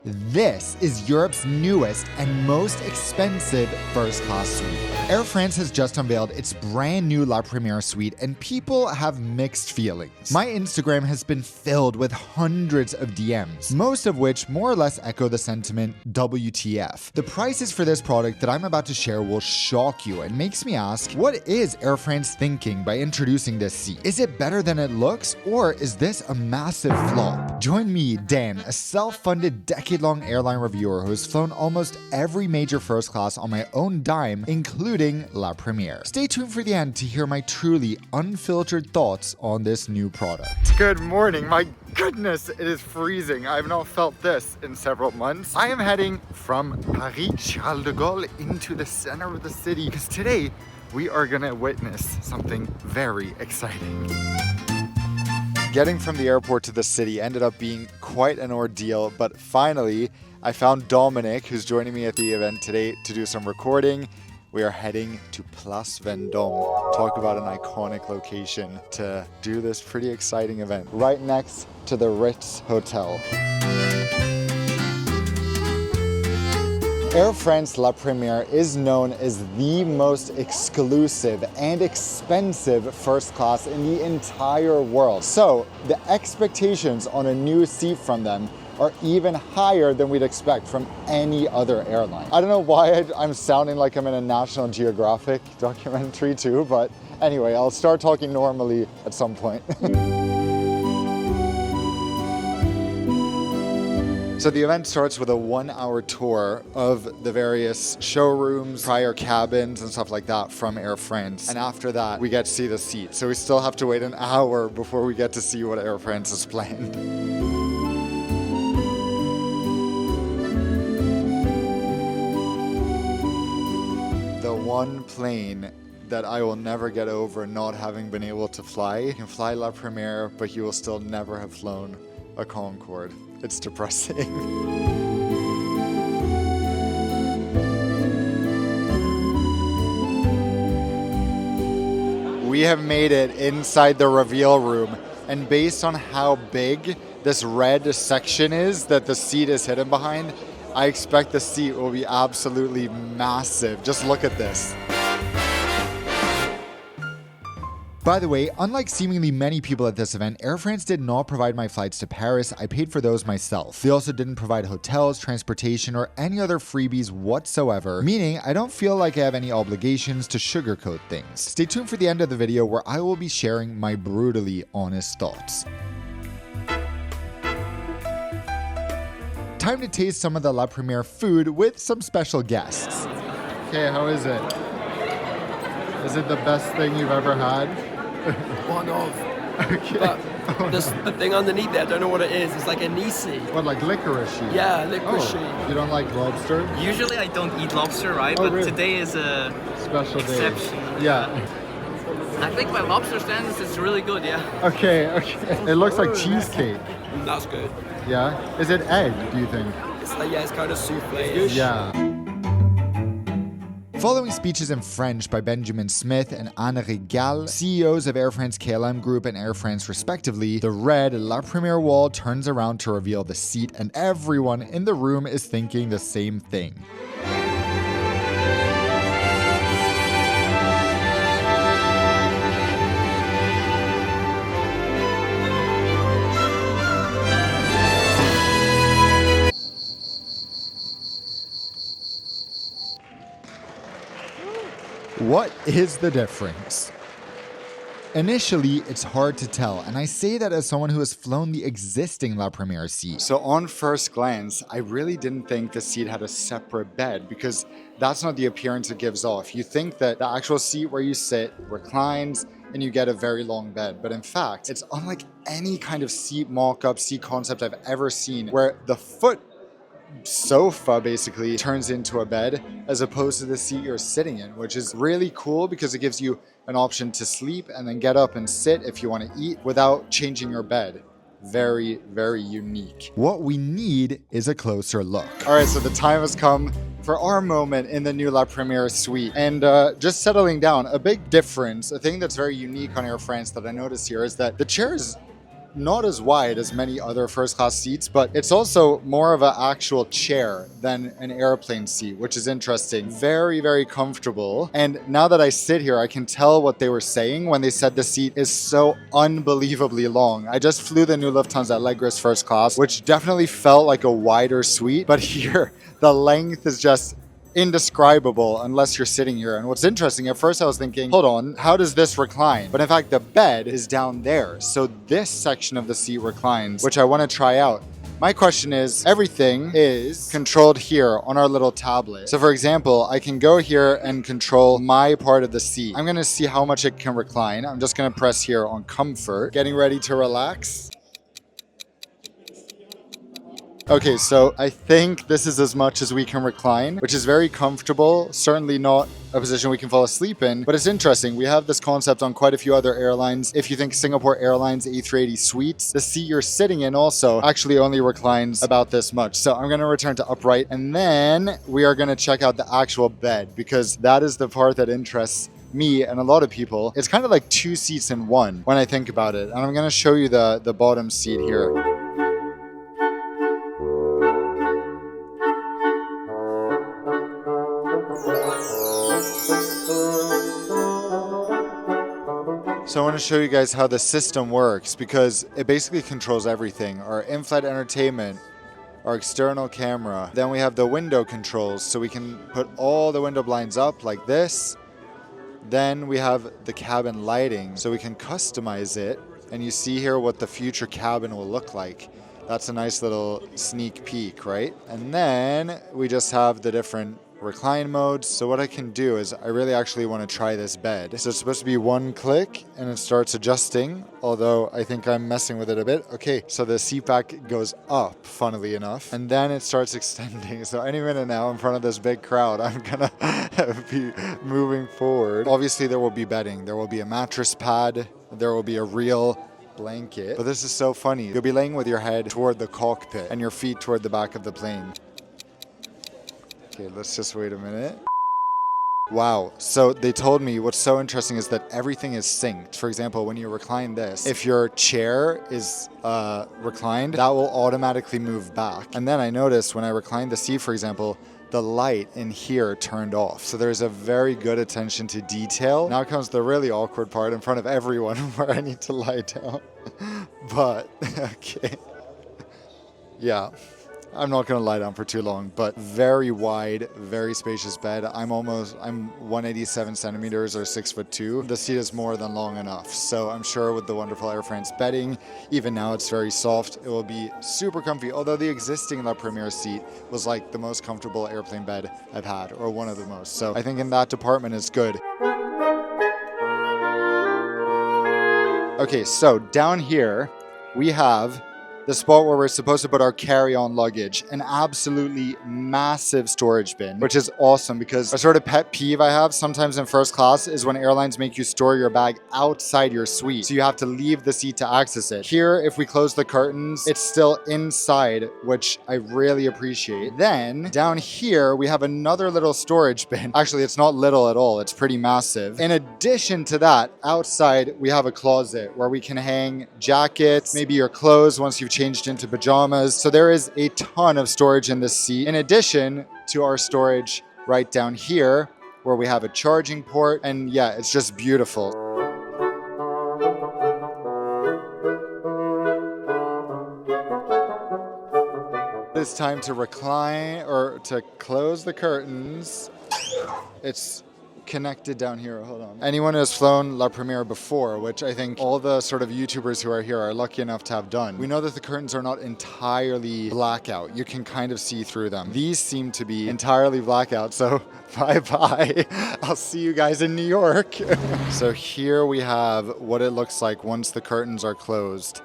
This is Europe's newest and most expensive first-class suite. Air France has just unveiled its brand new La Première suite, and people have mixed feelings. My Instagram has been filled with hundreds of DMs, most of which more or less echo the sentiment WTF. The prices for this product that I'm about to share will shock you and makes me ask, what is Air France thinking by introducing this seat? Is it better than it looks, or is this a massive flop? Join me, Dan, a self-funded decade-long airline reviewer who has flown almost every major first class on my own dime, including La Première. Stay tuned for the end to hear my truly unfiltered thoughts on this new product. Good morning. My goodness, it is freezing. I have not felt this in several months. I am heading from Paris, Charles de Gaulle, into the center of the city because today we are gonna witness something very exciting. Getting from the airport to the city ended up being quite an ordeal, but finally I found Dominic, who's joining me at the event today to do some recording. We are heading to Place Vendôme, talk about an iconic location to do this pretty exciting event right next to the Ritz Hotel. Air France La Première is known as the most exclusive and expensive first class in the entire world. So the expectations on a new seat from them are even higher than we'd expect from any other airline. I don't know why I'm sounding like I'm in a National Geographic documentary too, but anyway, I'll start talking normally at some point. So the event starts with a 1-hour tour of the various showrooms, prior cabins and stuff like that from Air France. And after that, we get to see the seat. So we still have to wait an hour before we get to see what Air France is planned. The one plane that I will never get over not having been able to fly. You can fly La Première, but you will still never have flown a Concorde. It's depressing. We have made it inside the reveal room, and based on how big this red section is that the seat is hidden behind, I expect the seat will be absolutely massive. Just look at this. By the way, unlike seemingly many people at this event, Air France did not provide my flights to Paris. I paid for those myself. They also didn't provide hotels, transportation, or any other freebies whatsoever, meaning I don't feel like I have any obligations to sugarcoat things. Stay tuned for the end of the video where I will be sharing my brutally honest thoughts. Time to taste some of the La Première food with some special guests. Okay, how is it? Is it the best thing you've ever had? One of. Okay. But the thing underneath there, I don't know what it is. It's like anisey. What, like licoricey? Yeah, licoricey. Oh, you don't like lobster? Usually I don't eat lobster, right? Oh, but really? today is a Special exception. day. Yeah. I think my lobster standards is really good, yeah. Okay. It looks like cheesecake. That's good. Yeah? Is it egg, do you think? It's like, yeah, it's kind of souffle-ish. Yeah. Following speeches in French by Benjamin Smith and Anne Rigal, CEOs of Air France-KLM Group and Air France respectively, the red La Première wall turns around to reveal the seat, and everyone in the room is thinking the same thing. What is the difference? Initially, it's hard to tell, and I say that as someone who has flown the existing La Première seat. So on first glance, I really didn't think the seat had a separate bed because that's not the appearance it gives off. You think that the actual seat where you sit reclines and you get a very long bed, but in fact, it's unlike any kind of seat mock-up, seat concept I've ever seen where the foot sofa basically turns into a bed as opposed to the seat you're sitting in, which is really cool because it gives you an option to sleep and then get up and sit if you want to eat without changing your bed. Very, very unique. What we need is a closer look. All right, so the time has come for our moment in the new La Première suite. And just settling down, a big difference, a thing that's very unique on Air France that I noticed here is that the chairs not as wide as many other first class seats, but it's also more of an actual chair than an airplane seat, which is interesting. Very, very comfortable. And now that I sit here, I can tell what they were saying when they said the seat is so unbelievably long. I just flew the new Lufthansa Allegris first class, which definitely felt like a wider suite, but here the length is just indescribable unless you're sitting here. And what's interesting, at first I was thinking, hold on, how does this recline? But in fact, the bed is down there. So this section of the seat reclines, which I want to try out. My question is, everything is controlled here on our little tablet. So for example, I can go here and control my part of the seat. I'm going to see how much it can recline. I'm just going to press here on comfort, getting ready to relax. Okay, so I think this is as much as we can recline, which is very comfortable. Certainly not a position we can fall asleep in, but it's interesting. We have this concept on quite a few other airlines. If you think Singapore Airlines A380 suites, the seat you're sitting in also actually only reclines about this much. So I'm going to return to upright, and then we are going to check out the actual bed, because that is the part that interests me and a lot of people. It's kind of like two seats in one when I think about it. And I'm going to show you the bottom seat here. So I want to show you guys how the system works, because it basically controls everything. Our in-flight entertainment, our external camera. Then we have the window controls, so we can put all the window blinds up like this. Then we have the cabin lighting, so we can customize it. And you see here what the future cabin will look like. That's a nice little sneak peek, right? And then we just have the different recline modes. So what I can do is I really actually want to try this bed. So it's supposed to be one click and it starts adjusting, although I think I'm messing with it a bit. Okay, so the seat back goes up, funnily enough, and then it starts extending. So any minute now, in front of this big crowd, I'm gonna be moving forward. Obviously there will be bedding. There will be a mattress pad. There will be a real blanket. But this is so funny. You'll be laying with your head toward the cockpit and your feet toward the back of the plane. Okay, let's just wait a minute. Wow. So they told me what's so interesting is that everything is synced. For example, when you recline this, if your chair is reclined, that will automatically move back. And then I noticed when I reclined the seat, for example, the light in here turned off. So there's a very good attention to detail. Now comes the really awkward part in front of everyone where I need to lie down. But, okay. Yeah. I'm not going to lie down for too long, but very wide, very spacious bed. I'm 187 centimeters or 6'2". The seat is more than long enough. So I'm sure with the wonderful Air France bedding, even now it's very soft. It will be super comfy. Although the existing La Première seat was like the most comfortable airplane bed I've had, or one of the most. So I think in that department it's good. Okay, so down here we have the spot where we're supposed to put our carry-on luggage, an absolutely massive storage bin, which is awesome because a sort of pet peeve I have sometimes in first class is when airlines make you store your bag outside your suite. So you have to leave the seat to access it. Here, if we close the curtains, it's still inside, which I really appreciate. Then down here, we have another little storage bin. Actually, it's not little at all. It's pretty massive. In addition to that, outside, we have a closet where we can hang jackets, maybe your clothes once you've changed into pajamas. So there is a ton of storage in this seat, in addition to our storage right down here where we have a charging port. And yeah, it's just beautiful. It's time to recline or to close the curtains. It's connected down here. Hold on. Anyone who has flown La Première before, which I think all the sort of YouTubers who are here are lucky enough to have done, we know that the curtains are not entirely blackout. You can kind of see through them. These seem to be entirely blackout, so bye-bye. I'll see you guys in New York. So here we have what it looks like once the curtains are closed.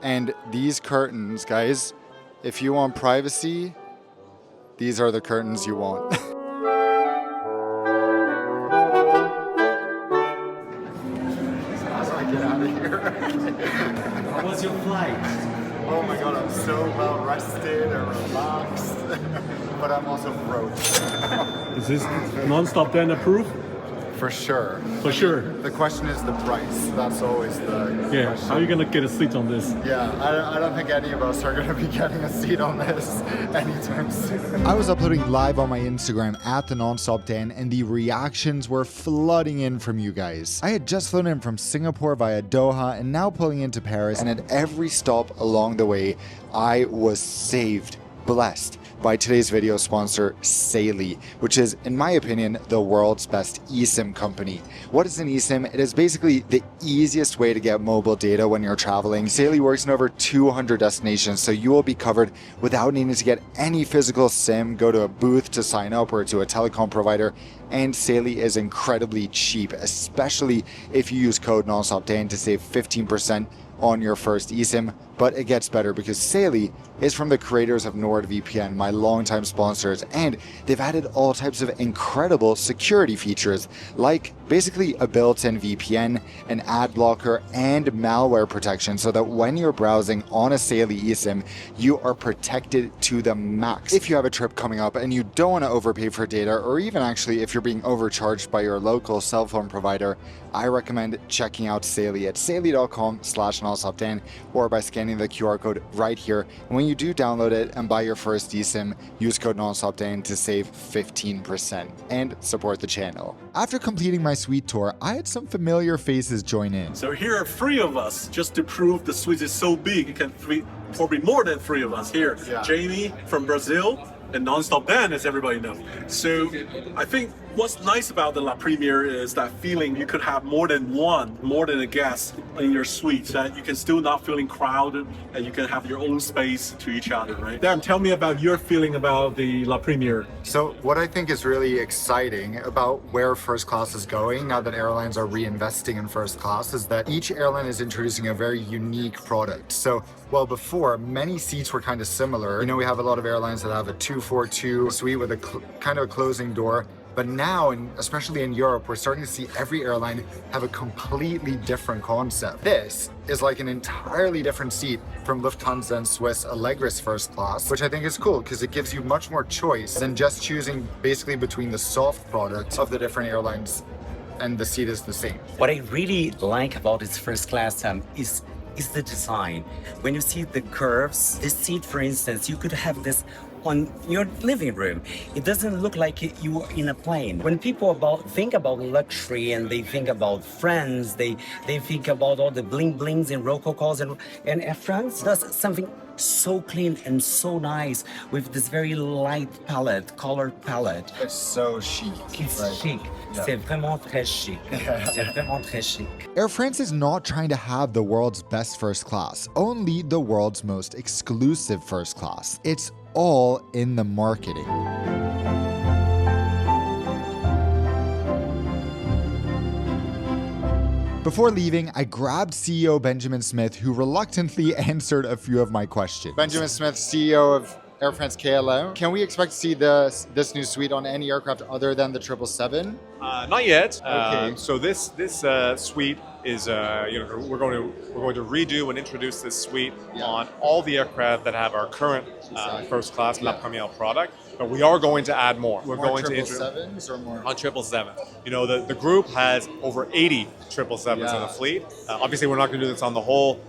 And these curtains, guys, if you want privacy, these are the curtains you want. Get out of here. How was your flight? Oh my god, I'm so well rested and relaxed, but I'm also broke. Is this Nonstop then approved? For sure. For sure. The question is the price. That's always the Yeah. question. How are you gonna get a seat on this? Yeah, I don't think any of us are going to be getting a seat on this anytime soon. I was uploading live on my Instagram at the Nonstop Den, and the reactions were flooding in from you guys. I had just flown in from Singapore via Doha and now pulling into Paris, and at every stop along the way, I was saved, blessed by today's video sponsor, Saily, which is, in my opinion, the world's best eSIM company. What is an eSIM? It is basically the easiest way to get mobile data when you're traveling. Saily works in over 200 destinations, so you will be covered without needing to get any physical SIM, go to a booth to sign up or to a telecom provider. And Saily is incredibly cheap, especially if you use code NonstopDan to save 15% on your first eSIM. But it gets better because Saily is from the creators of NordVPN, my longtime sponsors, and they've added all types of incredible security features, like basically a built-in VPN, an ad blocker, and malware protection, so that when you're browsing on a Saily eSIM, you are protected to the max. If you have a trip coming up and you don't want to overpay for data, or even actually if you're being overcharged by your local cell phone provider, I recommend checking out Saily at saily.com/nonstopdan or by scanning the QR code right here. And when you do download it and buy your first eSIM, use code NonstopDan to save 15% and support the channel. After completing my suite tour, I had some familiar faces join in. So here are 3 of us, just to prove the suite is so big. You can probably more than 3 of us here. Yeah. Jamie from Brazil and Nonstop Dan, as everybody knows. So I think what's nice about the La Première is that feeling you could have more than a guest in your suite, that you can still not feeling crowded and you can have your own space to each other, right? Dan, tell me about your feeling about the La Première. So what I think is really exciting about where first class is going now that airlines are reinvesting in first class is that each airline is introducing a very unique product. So while before many seats were kind of similar, we have a lot of airlines that have a 242 suite with a kind of a closing door. But now, especially in Europe, we're starting to see every airline have a completely different concept. This is like an entirely different seat from Lufthansa and Swiss Allegris first class, which I think is cool because it gives you much more choice than just choosing basically between the soft products of the different airlines, and the seat is the same. What I really like about this first class is the design. When you see the curves, this seat, for instance, you could have this on your living room. It doesn't look like you are in a plane. When people think about luxury and they think about friends, they think about all the bling blings and rococos, and Air France does something so clean and so nice with this very light color palette. It's so chic. It's right? chic. Yeah. C'est vraiment très chic. C'est vraiment très chic. Air France is not trying to have the world's best first class, only the world's most exclusive first class. It's all in the marketing. Before leaving, I grabbed CEO Benjamin Smith, who reluctantly answered a few of my questions. Benjamin Smith, CEO of Air France-KLM. Can we expect to see this new suite on any aircraft other than the 777? Not yet. Okay. So this suite is we're going to redo and introduce this suite on all the aircraft that have our current first class La Première product. But we are going to add more. We're going to introduce 777s or more? on 777. The group has over 80 777s in the fleet. Obviously, we're not going to do this on the whole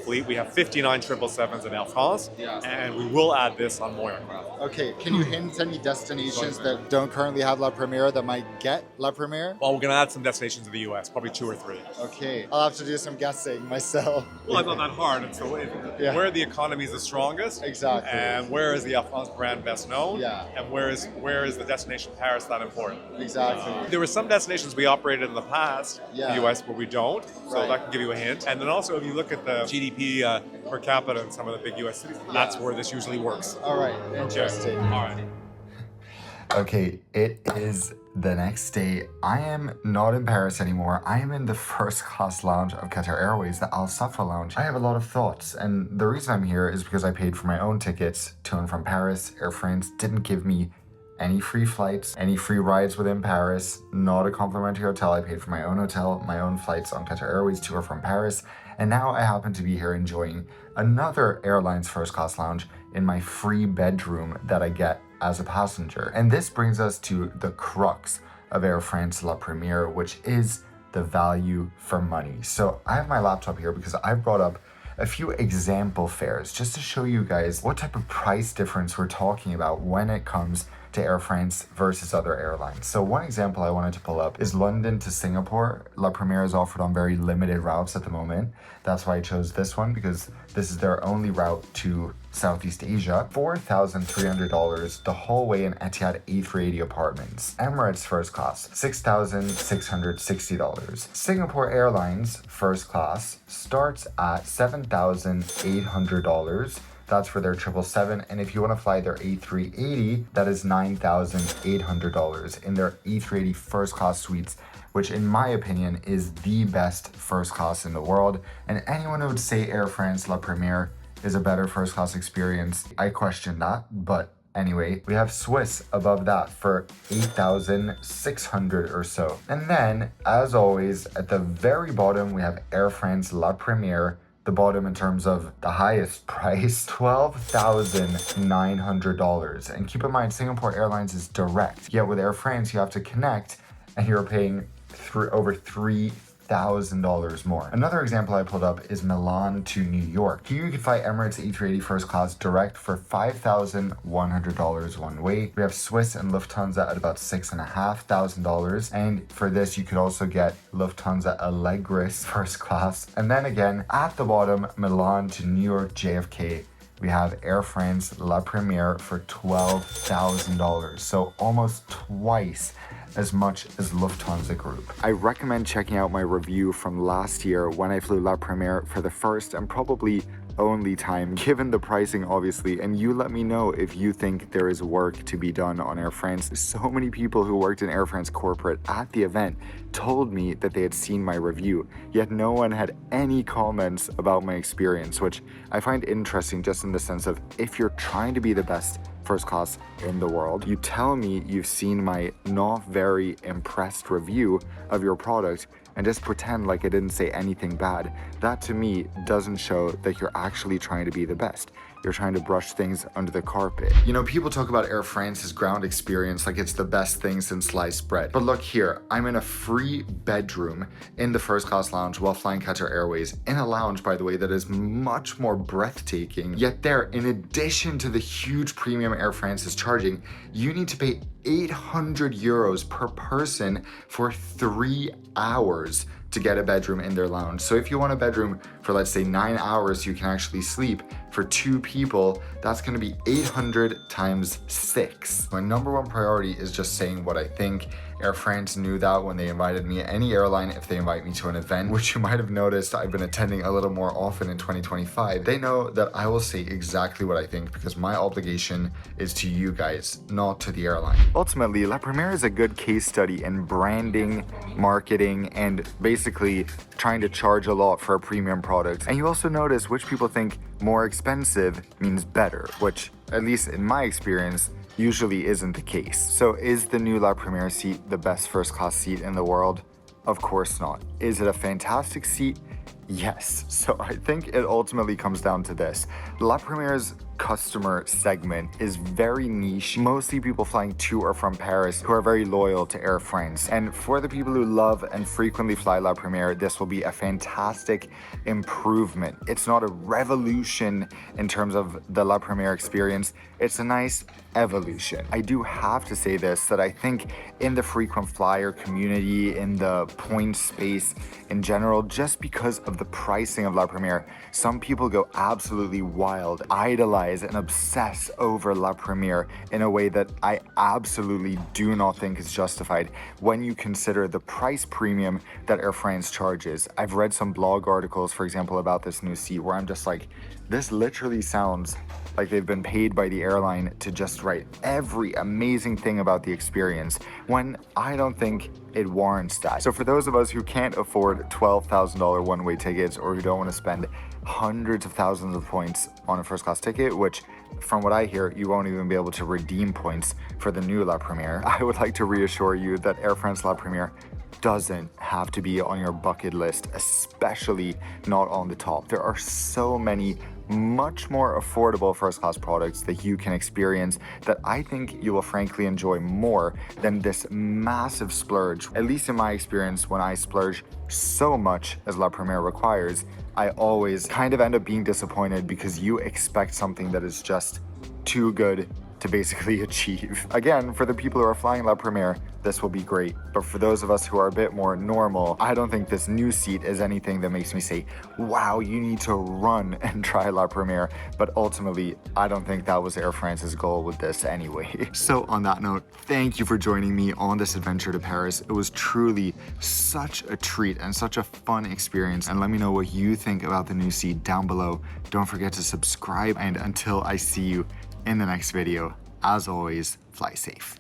fleet. We have 59 777s at Air France, and we will add this on more aircraft. Okay, can you hint any destinations that don't currently have La Première that might get La Première? Well, we're going to add some destinations in the U.S., probably 2 or 3. Okay, I'll have to do some guessing myself. Well, it's not that hard. And so where the economy is the strongest, Exactly. and where is the Air France brand best known, Yeah. and where is the destination Paris that important? Exactly. There were some destinations we operated in the past in the U.S. where we don't, so Right. that can give you a hint. And then also, if you look at the GDP per capita in some of the big U.S. cities, that's where this usually works. All right, interesting. All right. Okay, it is the next day. I am not in Paris anymore. I am in the first class lounge of Qatar Airways, the Al Safa lounge. I have a lot of thoughts, and the reason I'm here is because I paid for my own tickets to and from Paris. Air France didn't give me any free flights, any free rides within Paris, not a complimentary hotel. I paid for my own hotel, my own flights on Qatar Airways to or from Paris, and now I happen to be here enjoying another airline's first class lounge in my free bedroom that I get as a passenger. And this brings us to the crux of Air France La Première, which is the value for money. So I have my laptop here because I've brought up a few example fares just to show you guys what type of price difference we're talking about when it comes to Air France versus other airlines. So one example I wanted to pull up is London to Singapore. La Première is offered on very limited routes at the moment. That's why I chose this one, because this is their only route to Southeast Asia. $4,300 the whole way in Etihad A380 apartments. Emirates first class, $6,660. Singapore Airlines first class starts at $7,800. That's for their 777, and if you want to fly their A380, that is $9,800 in their A380 first class suites, which in my opinion is the best first class in the world. And anyone who would say Air France La Première is a better first class experience, I question that, but anyway, we have Swiss above that for $8,600 or so. And then, as always, at the very bottom, we have Air France La Première, the bottom in terms of the highest price, $12,900. And keep in mind, Singapore Airlines is direct. Yet with Air France, you have to connect, and you're paying over $3,000 more. Another example I pulled up is Milan to New York. Here you can fly Emirates A380 first class direct for $5,100 one way. We have Swiss and Lufthansa at about $6,500. And for this, you could also get Lufthansa Allegris first class. And then again, at the bottom, Milan to New York JFK, we have Air France La Première for $12,000. So almost twice as much as Lufthansa Group. I recommend checking out my review from last year when I flew La Première for the first and probably only time, given the pricing obviously, and you let me know if you think there is work to be done on Air France. So many people who worked in Air France corporate at the event told me that they had seen my review, yet no one had any comments about my experience, which I find interesting just in the sense of, if you're trying to be the best first class in the world, you tell me you've seen my not very impressed review of your product and just pretend like I didn't say anything bad. That to me doesn't show that you're actually trying to be the best. You're trying to brush things under the carpet. You know, people talk about Air France's ground experience like it's the best thing since sliced bread. But look here, I'm in a free bedroom in the first class lounge while flying Qatar Airways, in a lounge, by the way, that is much more breathtaking. Yet there, in addition to the huge premium Air France is charging, you need to pay 800 euros per person for 3 hours to get a bedroom in their lounge. So if you want a bedroom for, let's say, 9 hours, you can actually sleep. For 2 people, that's gonna be 800 times 6. My number one priority is just saying what I think. Air France knew that when they invited me. Any airline, if they invite me to an event, which you might have noticed I've been attending a little more often in 2025, they know that I will say exactly what I think, because my obligation is to you guys, not to the airline. Ultimately, La Première is a good case study in branding, marketing, and basically trying to charge a lot for a premium product. And you also notice which people think more expensive means better, which, at least in my experience, usually isn't the case. So is the new La Première seat the best first class seat in the world? Of course not. Is it a fantastic seat? Yes. So I think it ultimately comes down to this. La Première's customer segment is very niche, mostly people flying to or from Paris who are very loyal to Air France. And for the people who love and frequently fly La Première, this will be a fantastic improvement. It's not a revolution in terms of the La Première experience, it's a nice evolution. I do have to say this, that I think in the frequent flyer community, in the point space in general, just because of the pricing of La Première, some people go absolutely wild, idolize and obsess over La Première in a way that I absolutely do not think is justified when you consider the price premium that Air France charges. I've read some blog articles, for example, about this new seat where I'm just like, this literally sounds like they've been paid by the airline to just write every amazing thing about the experience, when I don't think it warrants that. So for those of us who can't afford $12,000 one-way tickets, or who don't want to spend hundreds of thousands of points on a first class ticket, which from what I hear, you won't even be able to redeem points for the new La Première, I would like to reassure you that Air France La Première doesn't have to be on your bucket list, especially not on the top. There are so many much more affordable first class products that you can experience that I think you will frankly enjoy more than this massive splurge. At least in my experience, when I splurge so much as La Première requires, I always kind of end up being disappointed because you expect something that is just too good to basically achieve. Again, for the people who are flying La Première, this will be great. But for those of us who are a bit more normal, I don't think this new seat is anything that makes me say, wow, you need to run and try La Première. But ultimately, I don't think that was Air France's goal with this anyway. So on that note, thank you for joining me on this adventure to Paris. It was truly such a treat and such a fun experience. And let me know what you think about the new seat down below. Don't forget to subscribe. And until I see you in the next video, as always, fly safe.